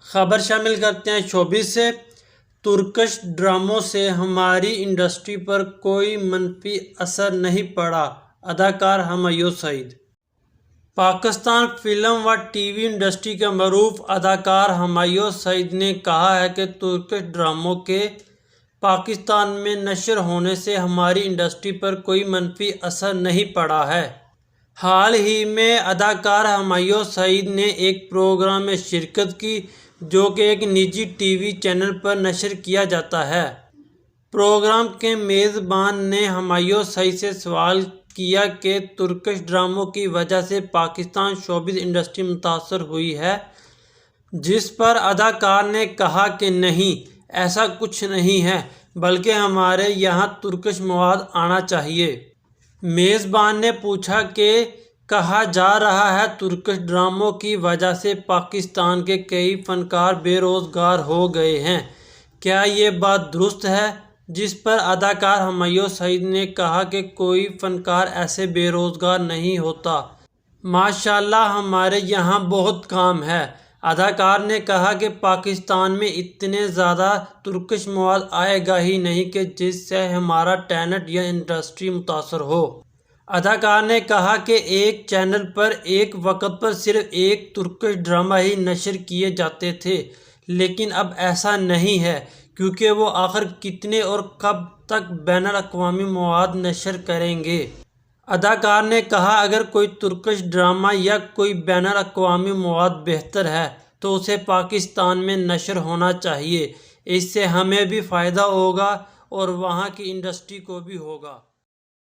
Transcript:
خبر شامل کرتے ہیں شوبز سے۔ ترکش ڈراموں سے ہماری انڈسٹری پر کوئی منفی اثر نہیں پڑا: اداکار ہمایوں سعید۔ پاکستان فلم و ٹی وی انڈسٹری کے معروف اداکار ہمایوں سعید نے کہا ہے کہ ترکش ڈراموں کے پاکستان میں نشر ہونے سے ہماری انڈسٹری پر کوئی منفی اثر نہیں پڑا ہے۔ حال ہی میں اداکار ہمایوں سعید نے ایک پروگرام میں شرکت کی جو کہ ایک نجی ٹی وی چینل پر نشر کیا جاتا ہے۔ پروگرام کے میزبان نے ہمایوں سعید سے سوال کیا کہ ترکش ڈراموں کی وجہ سے پاکستان شوبز انڈسٹری متاثر ہوئی ہے، جس پر اداکار نے کہا کہ نہیں، ایسا کچھ نہیں ہے، بلکہ ہمارے یہاں ترکش مواد آنا چاہیے۔ میزبان نے پوچھا کہ کہا جا رہا ہے ترکش ڈراموں کی وجہ سے پاکستان کے کئی فنکار بے روزگار ہو گئے ہیں، کیا یہ بات درست ہے؟ جس پر اداکار ہمایوں سعید نے کہا کہ کوئی فنکار ایسے بے روزگار نہیں ہوتا، ماشاءاللہ ہمارے یہاں بہت کام ہے۔ اداکار نے کہا کہ پاکستان میں اتنے زیادہ ترکش مواد آئے گا ہی نہیں کہ جس سے ہمارا ٹیلنٹ یا انڈسٹری متاثر ہو۔ اداکار نے کہا کہ ایک چینل پر ایک وقت پر صرف ایک ترکش ڈرامہ ہی نشر کیے جاتے تھے، لیکن اب ایسا نہیں ہے، کیونکہ وہ آخر کتنے اور کب تک بین الاقوامی مواد نشر کریں گے۔ اداکار نے کہا اگر کوئی ترکش ڈرامہ یا کوئی بین الاقوامی مواد بہتر ہے تو اسے پاکستان میں نشر ہونا چاہیے، اس سے ہمیں بھی فائدہ ہوگا اور وہاں کی انڈسٹری کو بھی ہوگا۔